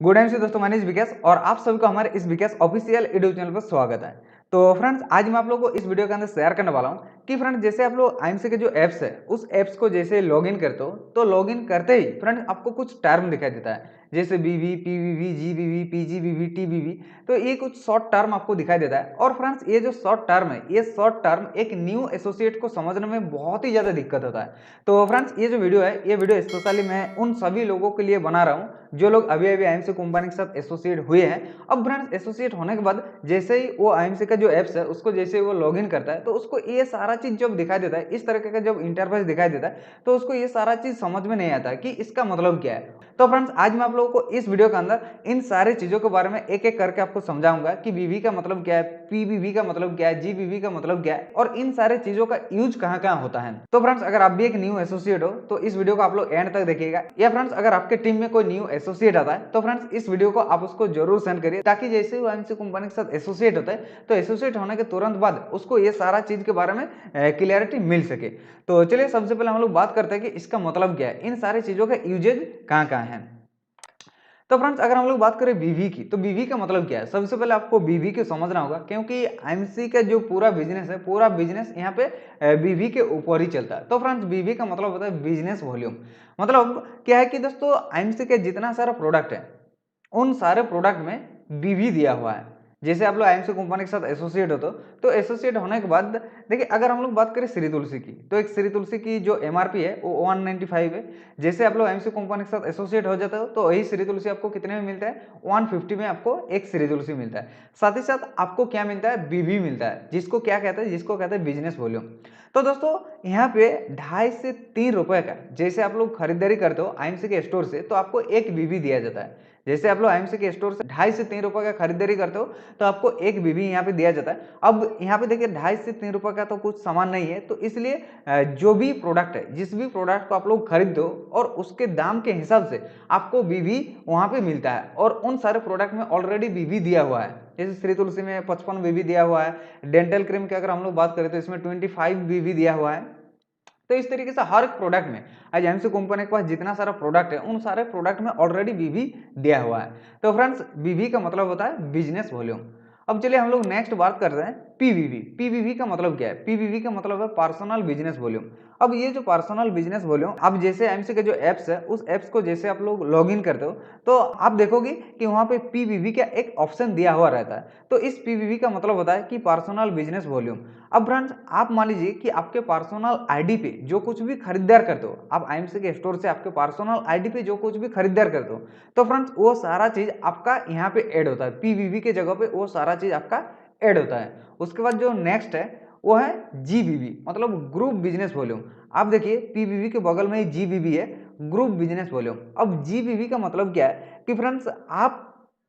Good time से दोस्तों, my name is विकास और आप सभी को हमारे इस विकास ऑफिशियल यूट्यूब चैनल पर स्वागत है। तो फ्रेंड्स, आज मैं आप लोगों को इस वीडियो के अंदर शेयर करने वाला हूं कि फ्रेंड्स, जैसे आप लोग आईएमसी के जो एप्स है उस एप्स को जैसे लॉगिन करते हो तो लॉगिन करते ही फ्रेंड्स आपको कुछ टर्म दिखाई देता है, जैसे बीवी, पीवीवी, जीवीवी, पीजीवीवी, टीवीवी। तो ये कुछ शॉर्ट टर्म आपको दिखाई देता है। और फ्रेंड्स, ये जो शॉर्ट टर्म है, ये शॉर्ट टर्म एक न्यू एसोसिएट को समझने में बहुत ही ज्यादा दिक्कत होता है। तो फ्रेंड्स, ये जो वीडियो है, ये वीडियो स्पेशली मैं उन सभी लोगों के लिए बना रहा हूँ जो लोग अभी अभी आईएमसी कंपनी के साथ एसोसिएट हुए हैं। अब फ्रेंड्स, एसोसिएट होने के बाद जैसे ही वो आईएमसी का जो एप्स है उसको जैसे ही वो लॉगिन करता है तो उसको ये सारा चीज जब दिखाई देता है, इस तरीके का जब इंटरफेस दिखाई देता है, तो उसको ये सारा चीज समझ में नहीं आता कि इसका मतलब क्या है। तो फ्रेंड्स, आज मैं आप लोगों को इस वीडियो के अंदर इन सारी चीजों के बारे में एक एक करके आपको समझाऊंगा कि बीवी का मतलब क्या है, पीबीवी का मतलब क्या है, जीबीवी का मतलब क्या है और इन सारे चीजों का यूज कहाँ कहाँ होता है। तो फ्रेंड्स, अगर आप भी एक न्यू एसोसिएट हो तो इस वीडियो को आप लोग एंड तक देखिएगा। या फ्रेंड्स, अगर आपके टीम में कोई न्यू एसोसिएट आता है तो फ्रेंड्स इस वीडियो को आप उसको जरूर सेंड करिए, ताकि जैसे ही वो आईएमसी कंपनी के साथ एसोसिएट होता है तो एसोसिएट होने के तुरंत बाद उसको ये सारा चीज के बारे में क्लियरिटी मिल सके। तो चलिए, सबसे पहले हम लोग बात करते हैं कि इसका मतलब क्या है, इन सारी चीजों का यूजेज कहाँ कहाँ है। तो फ्रेंड्स, अगर हम लोग बात करें बीवी की, तो बीवी का मतलब क्या है। सबसे पहले आपको बीवी को समझना होगा, क्योंकि आईएमसी का जो पूरा बिजनेस है, पूरा बिजनेस यहाँ पे बीवी के ऊपर ही चलता है। तो फ्रेंड्स, बीवी का मतलब होता है बिजनेस वॉल्यूम। मतलब क्या है कि दोस्तों, आईएमसी के जितना सारा प्रोडक्ट है उन सारे प्रोडक्ट में बीवी दिया हुआ है। जैसे आप लोग आईएमसी कंपनी के साथ एसोसिएट होते हो तो एसोसिएट होने के बाद देखिए, अगर हम लोग बात करें श्री तुलसी की, तो एक श्री तुलसी की जो एमआरपी है वो 195 है। जैसे आप लोग आईएमसी कंपनी के साथ एसोसिएट हो जाते हो तो वही श्री तुलसी आपको कितने में मिलता है, 150 में आपको एक श्री तुलसी मिलता है। साथ ही साथ आपको क्या मिलता है, बीवी मिलता है, जिसको क्या कहते हैं, जिसको कहते हैं बिजनेस वॉल्यूम। तो दोस्तों, यहाँ पे 2.5 से 3 रुपए का जैसे आप लोग खरीदारी करते हो आईएमसी के स्टोर से तो आपको एक बीवी दिया जाता है। जैसे आप लोग आईएमसी के स्टोर से 2.5 से 3 रुपए का खरीदारी करते हो तो आपको एक बीवी यहाँ पे दिया जाता है। अब यहाँ पे देखिए, 2.5 से 3 रुपए का तो कुछ सामान नहीं है, तो इसलिए जो भी प्रोडक्ट है, जिस भी प्रोडक्ट को आप लोग खरीदते हो और उसके दाम के हिसाब से आपको बीवी वहां पे मिलता है। और उन सारे प्रोडक्ट में ऑलरेडी बीवी दिया हुआ है। जैसे श्री तुलसी में 55 बीवी दिया हुआ है। डेंटल क्रीम की अगर हम लोग बात करें तो इसमें 25 बीवी दिया हुआ है। तो इस तरीके से हर एक प्रोडक्ट में आज एमसी कंपनी के पास जितना सारा प्रोडक्ट है उन सारे प्रोडक्ट में ऑलरेडी बीवी दिया हुआ है। तो फ्रेंड्स, बीवी का मतलब होता है बिजनेस वॉल्यूम। अब चलिए हम लोग नेक्स्ट बात करते हैं पीवीवी। पीवीवी का मतलब क्या है, पीवीवी का मतलब है पर्सनल बिजनेस वॉल्यूम। अब ये जो पर्सनल बिजनेस वॉल्यूम, अब जैसे एमसी के जो एप्स है उस एप्स को जैसे आप लोग लॉग इन करते हो तो आप देखोगे कि वहां पे पीवीवी का एक ऑप्शन दिया हुआ रहता है। तो इस पीवीवी का मतलब होता है कि पर्सनल बिजनेस वॉल्यूम। अब फ्रेंड्स, आप मान लीजिए कि आपके पर्सनल आईडी पे जो कुछ भी खरीदार करते हो, आप आईएमसी के स्टोर से आपके पर्सनल आईडी पे जो कुछ भी खरीदार करते हो, तो फ्रेंड्स वो सारा चीज आपका यहाँ पे ऐड होता है। पीवीवी के जगह पे वो सारा चीज आपका ऐड होता है। उसके बाद जो नेक्स्ट है वो है जीबीवी, मतलब ग्रुप बिजनेस वॉल्यूम। आप देखिए, पीवीवी के बगल में ही जीबीवी है, ग्रुप बिजनेस वॉल्यूम। अब जीबीवी का मतलब क्या है कि फ्रेंड्स, आप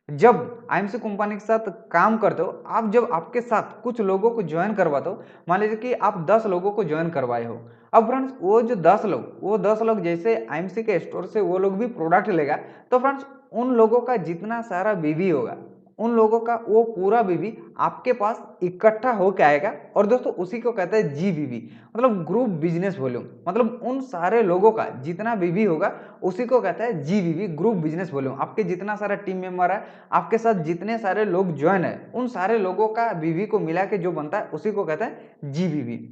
जब आईएमसी कंपनी के साथ काम करते हो, आप जब आपके साथ कुछ लोगों को ज्वाइन करवाते हो, मान लीजिए कि आप 10 लोगों को ज्वाइन करवाए हो। अब फ्रेंड्स, वो 10 लोग जैसे आईएमसी के स्टोर से वो लोग भी प्रोडक्ट लेगा, तो फ्रेंड्स उन लोगों का जितना सारा बीवी होगा, उन लोगों का वो पूरा बीवी आपके पास इकट्ठा होके आएगा। और दोस्तों, उसी को कहते हैं जीबीवी, मतलब ग्रुप बिजनेस वॉल्यूम। मतलब उन सारे लोगों का जितना बीवी होगा उसी को कहता है जीबीवी, ग्रुप बिजनेस वॉल्यूम। आपके जितना सारा टीम मेंबर है, आपके साथ जितने सारे लोग ज्वाइन है, उन सारे लोगों का बीवी को मिला के जो बनता है उसी को कहते हैं जीबीवी।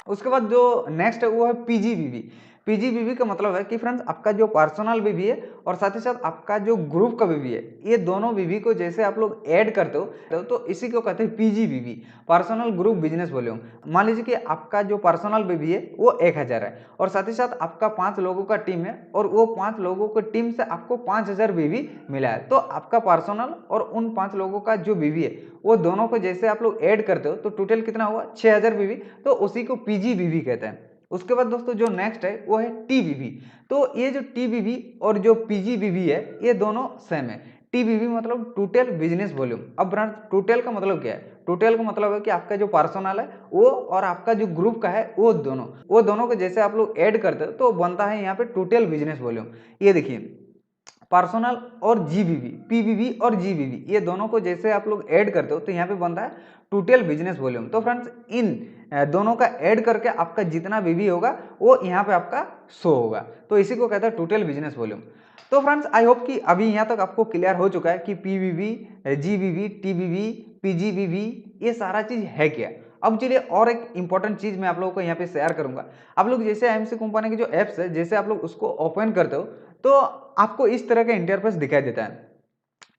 उसके बाद जो नेक्स्ट है वो है पीजीबीवी। पीजीबीवी का मतलब है कि फ्रेंड्स, आपका जो पर्सनल बीवी है और साथ ही साथ आपका जो ग्रुप का बीवी है, ये दोनों बीवी को जैसे आप लोग ऐड करते हो तो इसी को कहते हैं पीजीबीवी, पर्सनल ग्रुप बिजनेस वॉल्यूम। मान लीजिए कि आपका जो पर्सनल बीवी है वो 1000 है और साथ ही साथ आपका 5 लोगों का टीम है और वो 5 लोगों की टीम से आपको 5000 बीवी मिला है। तो आपका पर्सनल और उन 5 लोगों का जो बीवी है वो दोनों को जैसे आप लोग ऐड करते हो तो टोटल कितना हुआ, 6000 बीवी। तो उसी को पीजीबीवी कहते हैं। उसके बाद दोस्तों जो नेक्स्ट है वो है टीबीवी। तो ये जो टीबीवी और जो पीजीबीवी है ये दोनों सेम है। टीबीवी मतलब टोटल बिजनेस वॉल्यूम। अब ब्रांच टोटल का मतलब क्या है, टोटल का मतलब है कि आपका जो पर्सनल है वो और आपका जो ग्रुप का है वो दोनों को जैसे आप लोग ऐड करते हो तो बनता है यहाँ पे टोटल बिजनेस वॉल्यूम। ये देखिए, पर्सनल और जीबीवी, पीबीवी और जीबीवी, ये दोनों को जैसे आप लोग ऐड करते हो तो यहाँ पे बनता है टोटल बिजनेस वॉल्यूम। तो फ्रेंड्स, इन दोनों का ऐड करके आपका जितना बीवी होगा वो यहाँ पे आपका शो होगा। तो इसी को कहते हैं टोटल बिजनेस वॉल्यूम। तो फ्रेंड्स आई होप कि अभी यहाँ तक आपको क्लियर हो चुका है कि पीवीवी, जीवीवी, टीवीवी, पीजीवीवी ये सारा चीज है क्या। अब चलिए और एक इंपॉर्टेंट चीज मैं आप लोगों को यहाँ पे शेयर करूंगा। आप लोग जैसे आईएमसी कंपनी की जो एप्स है, जैसे आप लोग उसको ओपन करते हो तो आपको इस तरह का इंटरफेस दिखाई देता है।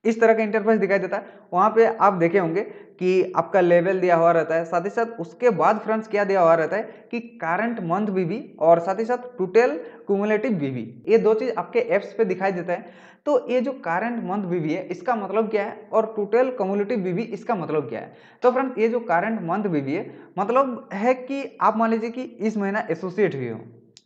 इस तरह का इंटरफेस दिखाई देता है। वहां पे आप देखे होंगे कि आपका लेवल दिया हुआ रहता है, साथ ही साथ उसके बाद फ्रेंड्स क्या दिया हुआ रहता है कि करंट मंथ बीवी और साथ ही साथ टोटल क्यूमुलेटिव बीवी, ये दो चीज आपके एप्स पे दिखाई देता है। तो ये जो करंट मंथ बीवी है इसका मतलब क्या है और टोटल क्यूमुलेटिव बीवी इसका मतलब क्या है। तो फ्रेंड्स ये जो करंट मंथ बीवी है मतलब है कि आप मान लीजिए कि इस महीना एसोसिएट हुए हो,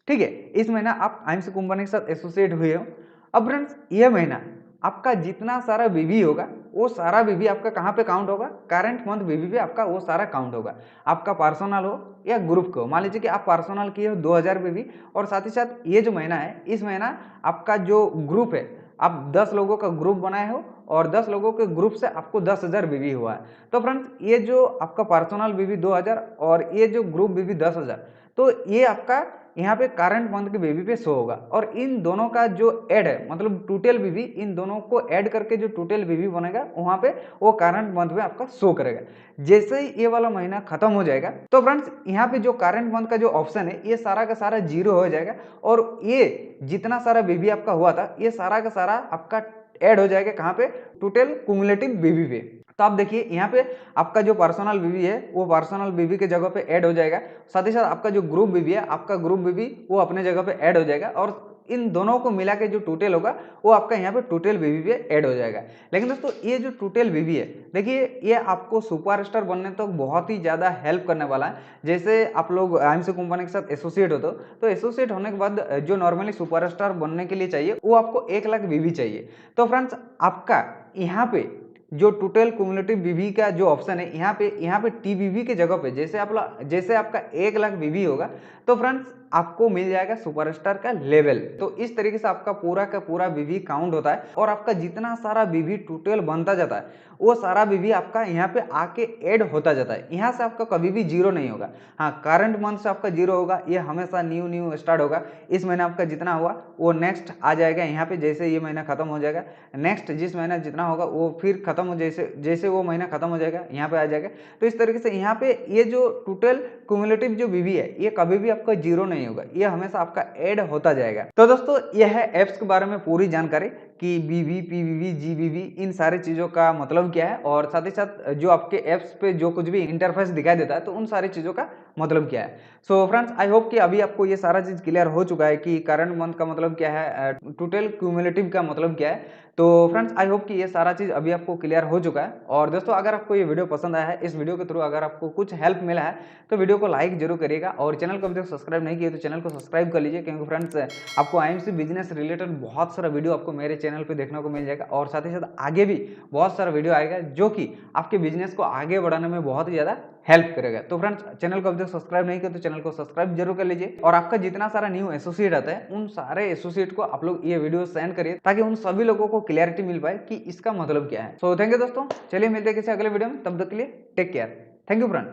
ठीक है, इस महीना आप आईएमसी कंपनी के साथ एसोसिएट हुए हो। अब फ्रेंड्स ये महीना आपका जितना सारा बीवी होगा वो सारा बीवी आपका कहाँ पे काउंट होगा, करंट मंथ बीवी पे आपका वो सारा काउंट होगा। आपका पर्सनल हो या ग्रुप का हो, मान लीजिए कि आप पर्सनल किए हो 2000 बीवी और साथ ही साथ ये जो महीना है इस महीना आपका जो ग्रुप है आप 10 लोगों का ग्रुप बनाए हो और 10 लोगों के ग्रुप से आपको 10,000 बीवी हुआ है। तो फ्रेंड्स ये जो आपका पर्सनल बीवी 2000 और ये जो ग्रुप बीवी 10,000, तो ये आपका यहाँ पे करंट मंथ के बीवी पे शो होगा। और इन दोनों का जो ऐड है मतलब टोटल बीवी, इन दोनों को ऐड करके जो टोटल बीवी बनेगा वहां पे वो करंट मंथ में आपका शो करेगा। जैसे ही ये वाला महीना खत्म हो जाएगा तो फ्रेंड्स यहाँ पे जो करंट मंथ का जो ऑप्शन है ये सारा का सारा जीरो हो जाएगा और ये जितना सारा बीवी आपका हुआ था ये सारा का सारा आपका ऐड हो जाएगा कहाँ पे, टोटल क्यूमुलेटिव बीवी पे। तो आप देखिए यहाँ पे आपका जो पर्सनल बीवी है वो पर्सनल बीवी के जगह पे ऐड हो जाएगा, साथ ही साथ आपका जो ग्रुप बीवी है आपका ग्रुप बीवी वो अपने जगह पे ऐड हो जाएगा और इन दोनों को मिला के जो टोटल होगा वो आपका यहाँ पे टोटल बीवी पे ऐड हो जाएगा। लेकिन दोस्तों ये जो टोटल बीवी है देखिए ये आपको सुपरस्टार बनने तक तो बहुत ही ज़्यादा हेल्प करने वाला है। जैसे आप लोग आईएमसी कंपनी के साथ एसोसिएट होते हो तो एसोसिएट होने के बाद जो नॉर्मली सुपरस्टार बनने के लिए चाहिए वो आपको 1 लाख बीवी चाहिए। तो फ्रेंड्स आपका यहाँ पे जो टोटल क्यूमुलेटिव बीवी का जो ऑप्शन है यहाँ पे टीबीवी के जगह पे जैसे आपका 1 लाख बीवी होगा तो फ्रेंड्स आपको मिल जाएगा सुपरस्टार का लेवल। तो इस तरीके से आपका पूरा का पूरा बीवी काउंट होता है और आपका जितना सारा बीवी टोटल बनता जाता है वो सारा बीवी आपका यहाँ पे आके ऐड होता जाता है। यहाँ से आपका कभी भी जीरो नहीं होगा। हाँ, करंट मंथ से आपका जीरो होगा, ये हमेशा न्यू स्टार्ट होगा। इस महीने आपका जितना हुआ वो नेक्स्ट आ जाएगा यहाँ पे, जैसे ये महीना खत्म हो जाएगा नेक्स्ट जिस महीना जितना होगा वो फिर खत्म हो, जैसे वो महीना खत्म हो जाएगा यहाँ पे आ जाएगा। तो इस तरीके से यहाँ पे ये जो टोटल क्यूमुलेटिव जो बीवी है ये कभी भी आपका जीरो नहीं होगा, ये हमेशा आपका ऐड होता जाएगा। तो दोस्तों यह है एप्स के बारे में पूरी जानकारी कि बीवी, पीवीवी, जीवीवी इन सारी चीज़ों का मतलब क्या है और साथ ही साथ जो आपके एप्स पे जो कुछ भी इंटरफेस दिखाई देता है तो उन सारी चीज़ों का मतलब क्या है। सो फ्रेंड्स आई होप कि अभी आपको ये सारा चीज़ क्लियर हो चुका है कि करंट मंथ का मतलब क्या है, टोटल क्यूमुलेटिव का मतलब क्या है। तो फ्रेंड्स आई होप कि ये सारा चीज़ अभी आपको क्लियर हो चुका है। और दोस्तों अगर आपको ये वीडियो पसंद आया है, इस वीडियो के थ्रू अगर आपको कुछ हेल्प मिला है तो वीडियो को लाइक जरूर करिएगा और चैनल को अभी तक सब्सक्राइब नहीं किया तो चैनल को सब्सक्राइब कर लीजिए, क्योंकि फ्रेंड्स आपको आईएमसी बिजनेस रिलेटेड बहुत सारा वीडियो आपको मेरे चैनल पे देखने को मिल जाएगा और साथ ही साथ आगे भी बहुत सारा वीडियो आएगा जो कि आपके बिजनेस को आगे बढ़ाने में बहुत ही ज़्यादा हेल्प करेगा। तो फ्रेंड्स चैनल को अभी तक सब्सक्राइब नहीं किया तो चैनल को सब्सक्राइब जरूर कर लीजिए और आपका जितना सारा न्यू एसोसिएट आता है उन सारे एसोसिएट को आप लोग ये वीडियो सेंड करिए ताकि उन सभी लोगों को क्लैरिटी मिल पाए कि इसका मतलब क्या है। सो थैंक यू दोस्तों, चलिए मिलते हैं किसी अगले वीडियो में, तब तक के लिए take care. Thank you friends.